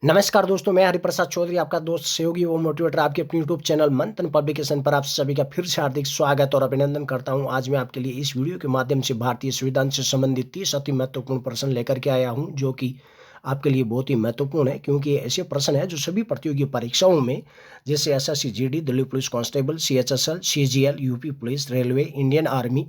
नमस्कार दोस्तों, मैं हरिप्रसाद चौधरी, आपका दोस्त, सहयोगी व मोटिवेटर, आपके अपने यूट्यूब चैनल मंथन पब्लिकेशन पर आप सभी का फिर से हार्दिक स्वागत और अभिनंदन करता हूं। आज मैं आपके लिए इस वीडियो के माध्यम से भारतीय संविधान से संबंधित 30 अति महत्वपूर्ण प्रश्न लेकर के आया हूं, जो कि आपके लिए बहुत ही महत्वपूर्ण है, क्योंकि ये ऐसे प्रश्न है जो सभी प्रतियोगी परीक्षाओं में, जैसे SSC GD, Delhi police constable, CHSL, CGL, UP police, railway, Indian army,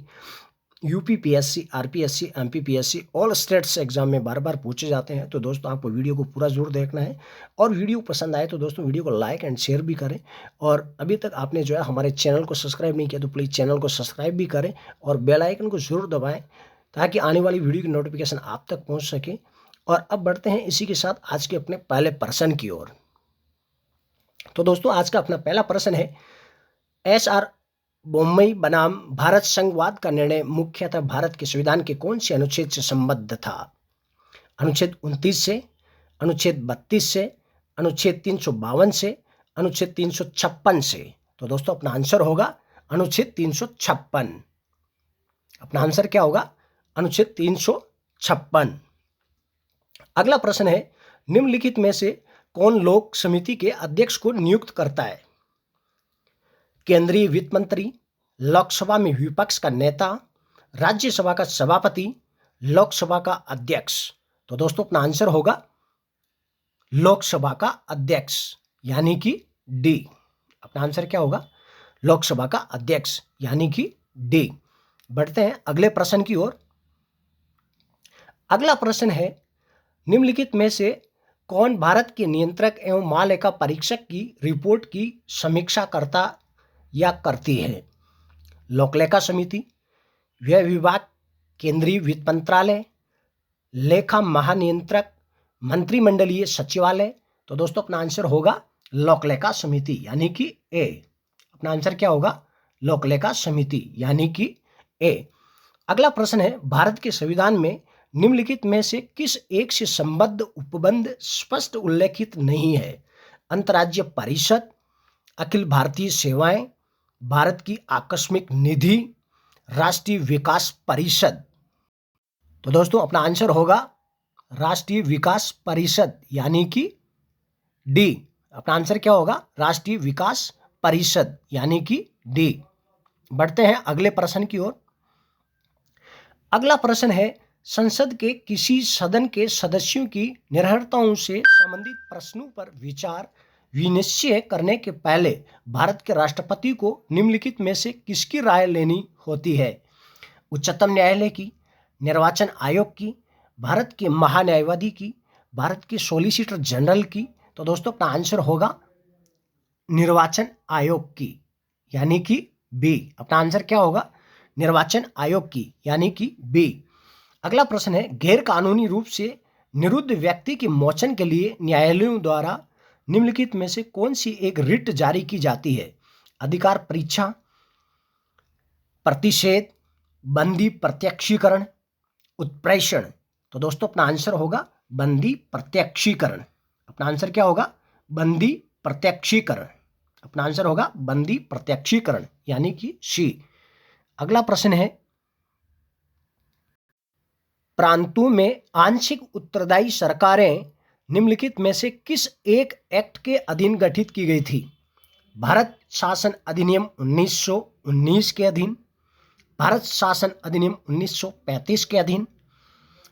UPPSC, RPSC, MPPSC, all states exam में बार बार पूछे जाते हैं। तो दोस्तों, आपको वीडियो को पूरा जरूर देखना है और वीडियो पसंद आए तो दोस्तों वीडियो को लाइक एंड शेयर भी करें। और अभी तक आपने जो है हमारे चैनल को सब्सक्राइब नहीं किया तो प्लीज़ चैनल को सब्सक्राइब भी करें और बेल आइकन को जरूर दबाएं, ताकि आने वाली वीडियो की नोटिफिकेशन आप तक पहुँच सके। और अब बढ़ते हैं इसी के साथ आज के अपने पहले प्रश्न की ओर। तो दोस्तों, आज का अपना पहला प्रश्न है, एस.आर. बोम्मई बनाम भारत संघवाद का निर्णय मुख्यतः भारत के संविधान के कौन से अनुच्छेद से संबद्ध था? अनुच्छेद 29 से, अनुच्छेद 32 से, अनुच्छेद 352 से, अनुच्छेद 356 से। तो दोस्तों, अपना आंसर होगा अनुच्छेद 356। अपना आंसर क्या होगा? अनुच्छेद 356। अगला प्रश्न है, निम्नलिखित में से कौन लोक समिति के अध्यक्ष को नियुक्त करता है? केंद्रीय वित्त मंत्री, लोकसभा में विपक्ष का नेता, राज्यसभा का सभापति, लोकसभा का अध्यक्ष। तो दोस्तों, अपना आंसर होगा लोकसभा का अध्यक्ष, यानी कि डी। अपना आंसर क्या होगा? लोकसभा का अध्यक्ष, यानी कि डी। बढ़ते हैं अगले प्रश्न की ओर। अगला प्रश्न है, निम्नलिखित में से कौन भारत के नियंत्रक एवं महालेखा परीक्षक की रिपोर्ट की समीक्षा करता या करती है? लोकलेखा समिति, व्यय विभाग, केंद्रीय वित्त मंत्रालय, लेखा महानियंत्रक, मंत्रिमंडलीय सचिवालय। तो दोस्तों, अपना आंसर होगा लोकलेखा समिति, यानी कि ए। अपना आंसर क्या होगा? लोकलेखा समिति, यानी कि ए। अगला प्रश्न है, भारत के संविधान में निम्नलिखित में से किस एक से संबद्ध उपबंध स्पष्ट उल्लेखित नहीं है? अंतर्राज्यीय परिषद, अखिल भारतीय सेवाएं, भारत की आकस्मिक निधि, राष्ट्रीय विकास परिषद। तो दोस्तों, अपना आंसर होगा राष्ट्रीय विकास परिषद, यानी कि डी। अपना आंसर क्या होगा? राष्ट्रीय विकास परिषद, यानी कि डी। बढ़ते हैं अगले प्रश्न की ओर। अगला प्रश्न है, संसद के किसी सदन के सदस्यों की निर्भरताओं से संबंधित प्रश्नों पर विचार विनिश्चय करने के पहले भारत के राष्ट्रपति को निम्नलिखित में से किसकी राय लेनी होती है? उच्चतम न्यायालय की, निर्वाचन आयोग की, भारत के महान्यायवादी की, भारत के सॉलिसिटर जनरल की। तो दोस्तों, अपना आंसर होगा निर्वाचन आयोग की, यानी कि बी। अपना आंसर क्या होगा? निर्वाचन आयोग की, यानी कि बी। अगला प्रश्न है, गैर कानूनी रूप से निरुद्ध व्यक्ति के मोचन के लिए न्यायालयों द्वारा निम्नलिखित में से कौन सी एक रिट जारी की जाती है? अधिकार परीक्षा, प्रतिषेध, बंदी प्रत्यक्षीकरण, उत्प्रेषण। तो दोस्तों, अपना आंसर होगा बंदी प्रत्यक्षीकरण। अपना आंसर क्या होगा? बंदी प्रत्यक्षीकरण। अपना आंसर होगा बंदी प्रत्यक्षीकरण, यानी कि सी। अगला प्रश्न है, प्रांतों में आंशिक उत्तरदायी सरकारें निम्नलिखित में से किस एक एक्ट के अधीन गठित की गई थी? भारत शासन अधिनियम 1919 के अधीन, भारत शासन अधिनियम 1935 के अधीन,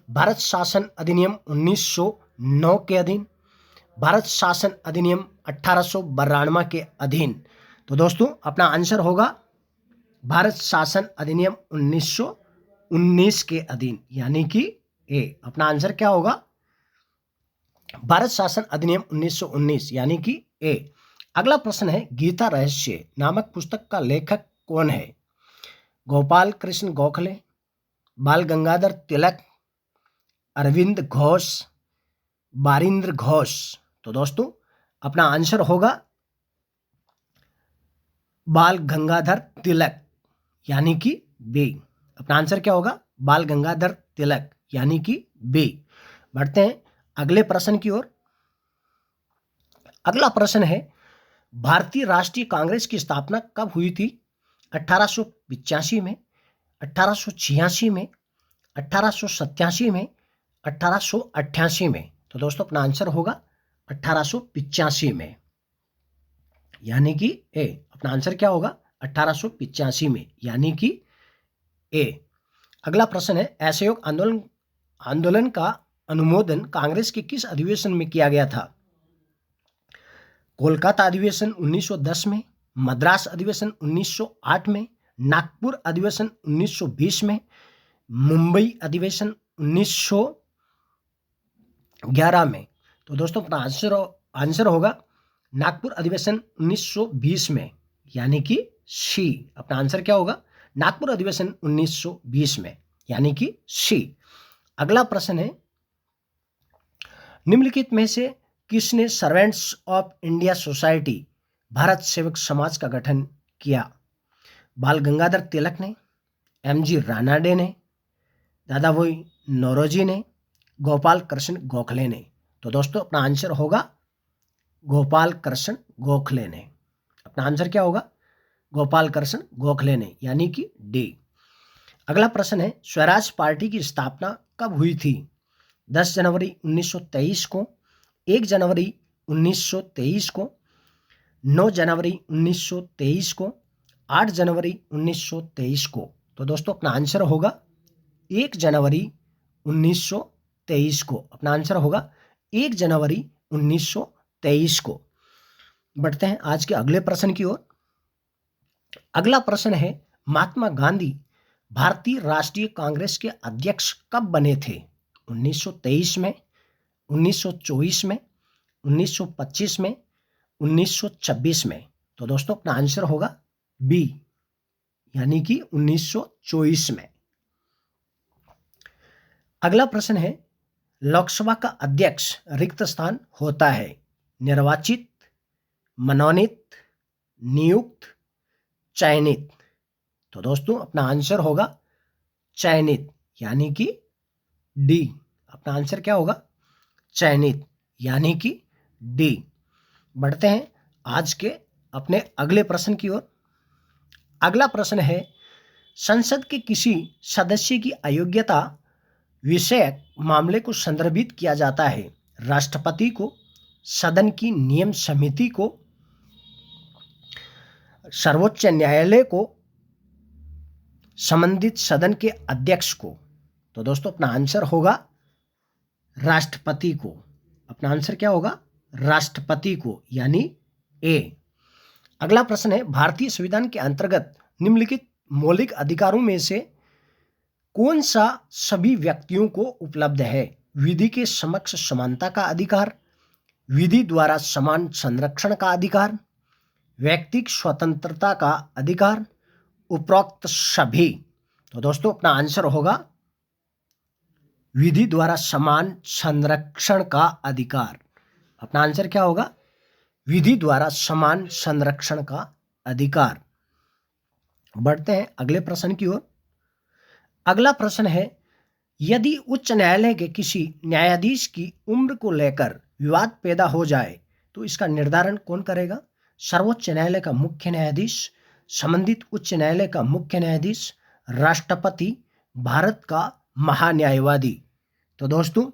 भारत शासन अधिनियम 1909 के अधीन, भारत शासन अधिनियम 1892 के अधीन। तो दोस्तों, अपना आंसर होगा भारत शासन अधिनियम 1919 के अधीन, यानी कि ए। अपना आंसर क्या होगा? भारत शासन अधिनियम 1919, यानी कि ए। अगला प्रश्न है, गीता रहस्य नामक पुस्तक का लेखक कौन है? गोपाल कृष्ण गोखले, बाल गंगाधर तिलक, अरविंद घोष, बारिंद्र घोष। तो दोस्तों, अपना आंसर होगा बाल गंगाधर तिलक, यानी कि बी। अपना आंसर क्या होगा? बाल गंगाधर तिलक, यानी कि बी। बढ़ते हैं अगले प्रश्न की ओर। अगला प्रश्न है, भारतीय राष्ट्रीय कांग्रेस की स्थापना कब हुई थी? 1885 में, 1886 में, 1887 में, 1888 में। तो दोस्तों, अपना आंसर होगा 1885 में, यानी कि ए। अपना आंसर क्या होगा? 1885 में, यानी कि ए। अगला प्रश्न है, असहयोग आंदोलन का अनुमोदन कांग्रेस के किस अधिवेशन में किया गया था? कोलकाता अधिवेशन 1910 में, मद्रास अधिवेशन 1908 में, नागपुर अधिवेशन 1920 में, मुंबई अधिवेशन 1911 में। तो दोस्तों अपना आंसर होगा नागपुर अधिवेशन 1920 में, यानी कि सी। अपना आंसर क्या होगा? नागपुर अधिवेशन 1920 में, यानी कि सी। अगला प्रश्न है, निम्नलिखित में से किसने servants of India society Bharat सेवक समाज का गठन किया? बाल गंगाधर तिलक ने, एमजी रानाडे ने, दादा भाई नौरोजी ने, गोपाल कृष्ण गोखले ने। तो दोस्तों अपना आंसर होगा गोपाल कृष्ण गोखले ने। अपना आंसर क्या होगा? गोपाल कृष्ण गोखले ने, यानी कि डी। अगला प्रश्न है, स्वराज पार्टी की स्थापना कब हुई थी? 10 जनवरी 1923 को, 1 जनवरी 1923 को, 9 जनवरी 1923 को, 8 जनवरी 1923 को। तो दोस्तों अपना आंसर होगा 1 जनवरी 1923 को। अपना आंसर होगा 1 जनवरी 1923 को। बढ़ते हैं आज के अगले प्रश्न की ओर। अगला प्रश्न है, महात्मा गांधी भारतीय राष्ट्रीय कांग्रेस के अध्यक्ष कब बने थे? 1923 में, 1924 में, 1925 में, 1926 में। तो दोस्तों अपना आंसर होगा बी, यानी कि 1924 में। अगला प्रश्न है, लोकसभा का अध्यक्ष रिक्त स्थान होता है निर्वाचित, मनोनीत, नियुक्त, चयनित। तो दोस्तों अपना आंसर होगा चयनित, यानी कि डी। अपना आंसर क्या होगा? चयनित, यानी कि डी। बढ़ते हैं आज के अपने अगले प्रश्न की ओर। अगला प्रश्न है, संसद के किसी सदस्य की अयोग्यता विषयक मामले को संदर्भित किया जाता है? राष्ट्रपति को, सदन की नियम समिति को, सर्वोच्च न्यायालय को, संबंधित सदन के अध्यक्ष को। तो दोस्तों अपना आंसर होगा राष्ट्रपति को। अपना आंसर क्या होगा? राष्ट्रपति को, यानी ए। अगला प्रश्न है, भारतीय संविधान के अंतर्गत निम्नलिखित मौलिक अधिकारों में से कौन सा सभी व्यक्तियों को उपलब्ध है? विधि के समक्ष समानता का अधिकार, विधि द्वारा समान संरक्षण का अधिकार, व्यक्तिगत स्वतंत्रता का अधिकार, उपरोक्त सभी। तो दोस्तों अपना आंसर होगा विधि द्वारा समान संरक्षण का अधिकार। अपना आंसर क्या होगा? विधि द्वारा समान संरक्षण का अधिकार। बढ़ते हैं अगले प्रश्न की ओर। अगला प्रश्न है, यदि उच्च न्यायालय के किसी न्यायाधीश की उम्र को लेकर विवाद पैदा हो जाए तो इसका निर्धारण कौन करेगा? सर्वोच्च न्यायालय का मुख्य न्यायाधीश, संबंधित उच्च न्यायालय का मुख्य न्यायाधीश, राष्ट्रपति, भारत का महान्यायवादी। तो दोस्तों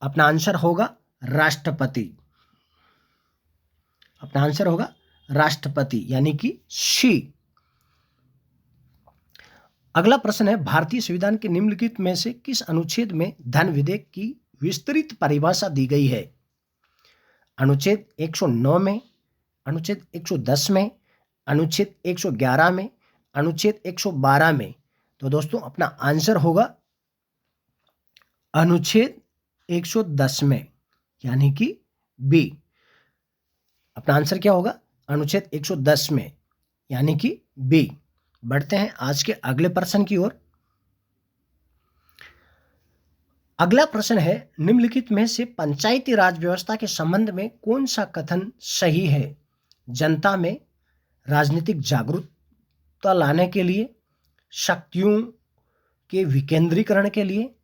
अपना आंसर होगा राष्ट्रपति। अपना आंसर होगा राष्ट्रपति, यानी कि सी। अगला प्रश्न है, भारतीय संविधान के निम्नलिखित में से किस अनुच्छेद में धन विधेयक की विस्तृत परिभाषा दी गई है? अनुच्छेद 109 में, अनुच्छेद 110 में, अनुच्छेद 111 में, अनुच्छेद 112 में। तो दोस्तों अपना आंसर होगा अनुच्छेद 110 में, यानी कि बी। अपना आंसर क्या होगा? अनुच्छेद 110 में, यानी कि बी। बढ़ते हैं आज के अगले प्रश्न की ओर। अगला प्रश्न है, निम्नलिखित में से पंचायती राज व्यवस्था के संबंध में कौन सा कथन सही है? जनता में राजनीतिक जागरूकता लाने के लिए, शक्तियों के विकेंद्रीकरण के लिए,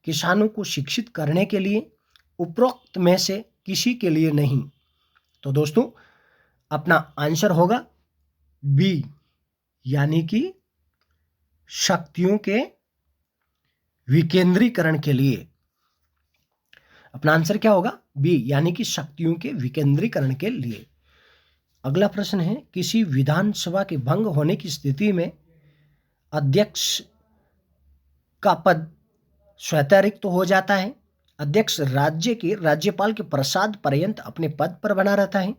किसानों को शिक्षित करने के लिए, उपरोक्त में से किसी के लिए नहीं। तो दोस्तों अपना आंसर होगा बी, यानी कि शक्तियों के विकेंद्रीकरण के लिए। अपना आंसर क्या होगा? बी, यानी कि शक्तियों के विकेंद्रीकरण के लिए। अगला प्रश्न है, किसी विधानसभा के भंग होने की स्थिति में अध्यक्ष का पद स्वतः रिक्त तो हो जाता है। अध्यक्ष राज्य के राज्यपाल के प्रसाद पर्यंत अपने पद पर बना रहता है।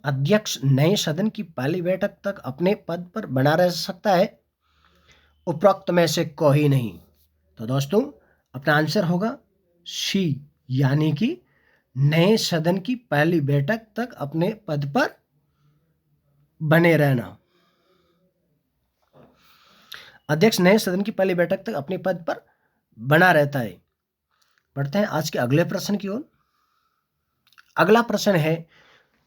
अध्यक्ष नए सदन की पहली बैठक तक अपने पद पर बना रह सकता है। उपरोक्त में से कोई नहीं। तो दोस्तों अपना आंसर होगा सी, यानी कि नए सदन की पहली बैठक तक अपने पद पर बने रहना। अध्यक्ष नए सदन की पहली बैठक तक अपने पद पर बना रहता है। बढ़ते हैं आज के अगले प्रश्न की ओर। अगला प्रश्न है,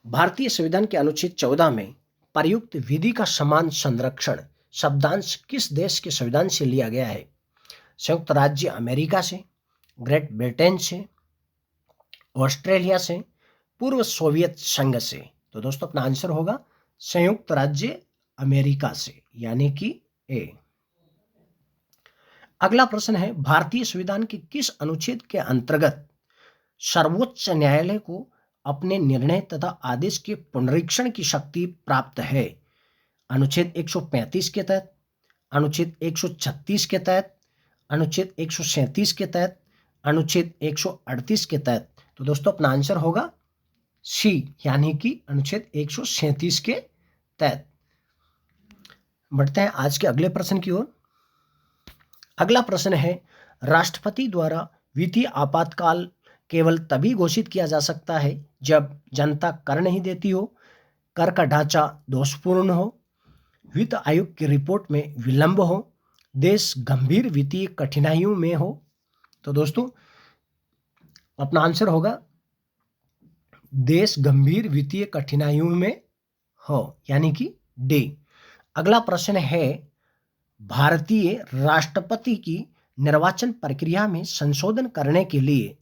भारतीय संविधान के अनुच्छेद 14 में प्रयुक्त विधि का समान संरक्षण शब्दांश किस देश के संविधान से लिया गया है? संयुक्त राज्य अमेरिका से, ग्रेट ब्रिटेन से, ऑस्ट्रेलिया से, पूर्व सोवियत संघ से। तो दोस्तों अपना आंसर होगा संयुक्त राज्य अमेरिका से, यानी कि ए। अगला प्रश्न है, भारतीय संविधान के किस अनुच्छेद के अंतर्गत सर्वोच्च न्यायालय को अपने निर्णय तथा आदेश के पुनरीक्षण की शक्ति प्राप्त है? अनुच्छेद 135 के तहत, अनुच्छेद 136 के तहत, अनुच्छेद 137 के तहत, अनुच्छेद 138 के तहत। तो दोस्तों अपना आंसर होगा सी, यानी कि अनुच्छेद 137 के तहत। बढ़ते हैं आज के अगले प्रश्न की ओर। अगला प्रश्न है, राष्ट्रपति द्वारा वित्तीय आपातकाल केवल तभी घोषित किया जा सकता है जब जनता कर नहीं देती हो, कर का ढांचा दोषपूर्ण हो, वित्त आयोग की रिपोर्ट में विलंब हो, देश गंभीर वित्तीय कठिनाइयों में हो। तो दोस्तों अपना आंसर होगा देश गंभीर वित्तीय कठिनाइयों में हो, यानी कि डी। अगला प्रश्न है, भारतीय राष्ट्रपति की निर्वाचन प्रक्रिया में संशोधन करने के लिए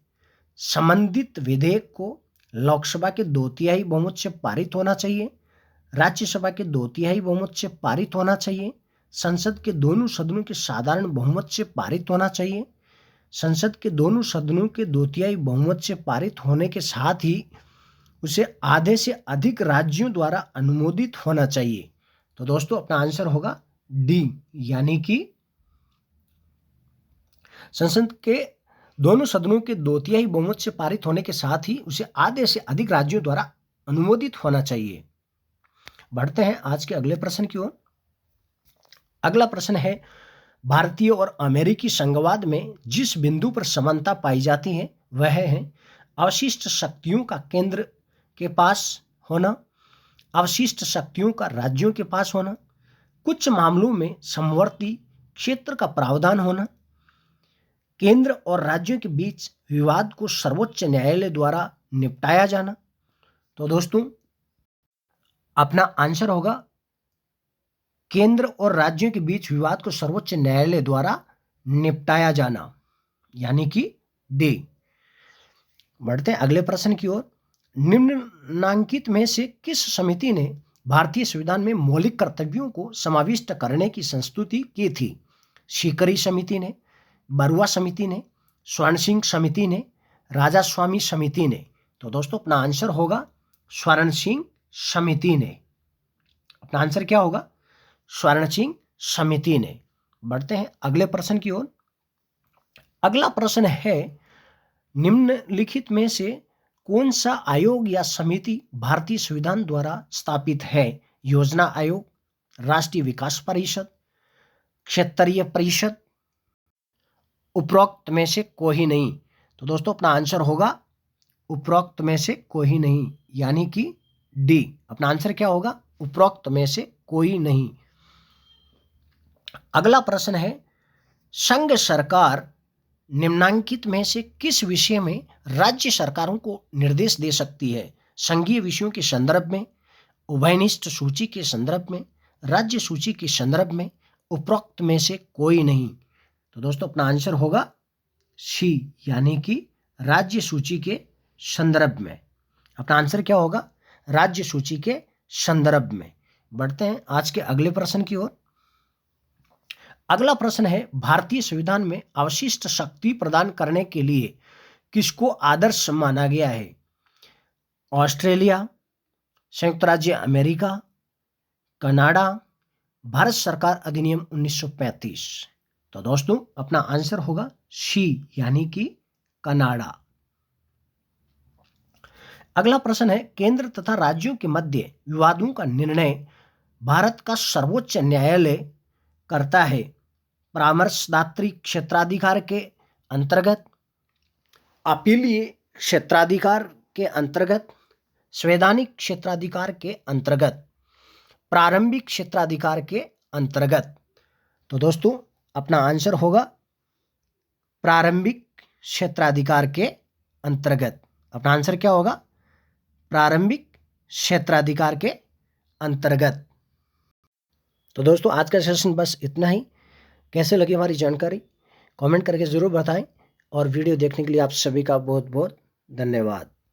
संबंधित विधेयक को लोकसभा के 2/3 बहुमत से पारित होना चाहिए, राज्यसभा के 2/3 बहुमत से पारित होना चाहिए, संसद के दोनों सदनों के साधारण बहुमत से पारित होना चाहिए, संसद के दोनों सदनों के 2/3 बहुमत से पारित होने के साथ ही उसे आधे से अधिक राज्यों द्वारा अनुमोदित होना चाहिए। तो दोस्तों अपना आंसर होगा डी, यानी कि संसद के दोनों सदनों के 2/3 बहुमत से पारित होने के साथ ही उसे आधे से अधिक राज्यों द्वारा अनुमोदित होना चाहिए। बढ़ते हैं आज के अगले प्रश्न की ओर। अगला प्रश्न है, भारतीय और अमेरिकी संघवाद में जिस बिंदु पर समानता पाई जाती है वह है अवशिष्ट शक्तियों का केंद्र के पास होना, अवशिष्ट शक्तियों का राज्यों के पास होना, कुछ मामलों में समवर्ती क्षेत्र का प्रावधान होना, केंद्र और राज्यों के बीच विवाद को सर्वोच्च न्यायालय द्वारा निपटाया जाना। तो दोस्तों अपना आंसर होगा केंद्र और राज्यों के बीच विवाद को सर्वोच्च न्यायालय द्वारा निपटाया जाना, यानी कि डी। बढ़ते हैं अगले प्रश्न की ओर। निम्नांकित में से किस समिति ने भारतीय संविधान में मौलिक कर्तव्यों को समाविष्ट करने की संस्तुति की थी? सीकरी समिति ने, बरुआ समिति ने, स्वर्ण सिंह समिति ने, राजा स्वामी समिति ने। तो दोस्तों अपना आंसर होगा स्वर्ण सिंह समिति ने। अपना आंसर क्या होगा? स्वर्ण सिंह समिति ने। बढ़ते हैं अगले प्रश्न की ओर। अगला प्रश्न है, निम्नलिखित में से कौन सा आयोग या समिति भारतीय संविधान द्वारा स्थापित है? योजना आयोग, राष्ट्रीय विकास परिषद, क्षेत्रीय परिषद, उपरोक्त में से कोई नहीं। तो दोस्तों अपना आंसर होगा उपरोक्त में से कोई नहीं, यानी कि डी। अपना आंसर क्या होगा? उपरोक्त में से कोई नहीं। अगला प्रश्न है, संघ सरकार निम्नांकित में से किस विषय में राज्य सरकारों को निर्देश दे सकती है? संघीय विषयों के संदर्भ में, उभयनिष्ठ सूची के संदर्भ में, राज्य सूची के संदर्भ में, उपरोक्त में से कोई नहीं। तो दोस्तों अपना आंसर होगा सी, यानी कि राज्य सूची के संदर्भ में। अपना आंसर क्या होगा? राज्य सूची के संदर्भ में। बढ़ते हैं आज के अगले प्रश्न की ओर। अगला प्रश्न है, भारतीय संविधान में अवशिष्ट शक्ति प्रदान करने के लिए किसको आदर्श माना गया है? ऑस्ट्रेलिया, संयुक्त राज्य अमेरिका, कनाडा, भारत सरकार अधिनियम 1935। तो दोस्तों अपना आंसर होगा सी यानी कि कनाडा। अगला प्रश्न है, केंद्र तथा राज्यों के मध्य विवादों का निर्णय भारत का सर्वोच्च न्यायालय करता है। परामर्शदात्री क्षेत्राधिकार के अंतर्गत, अपीलीय क्षेत्राधिकार के अंतर्गत, संवैधानिक क्षेत्राधिकार के अंतर्गत, प्रारंभिक क्षेत्राधिकार के अंतर्गत। तो दोस्तों अपना आंसर होगा प्रारंभिक क्षेत्राधिकार के अंतर्गत। अपना आंसर क्या होगा? प्रारंभिक क्षेत्राधिकार के अंतर्गत। तो दोस्तों आज का सेशन बस इतना ही। कैसे लगी हमारी जानकारी कमेंट करके ज़रूर बताएं और वीडियो देखने के लिए आप सभी का बहुत बहुत धन्यवाद।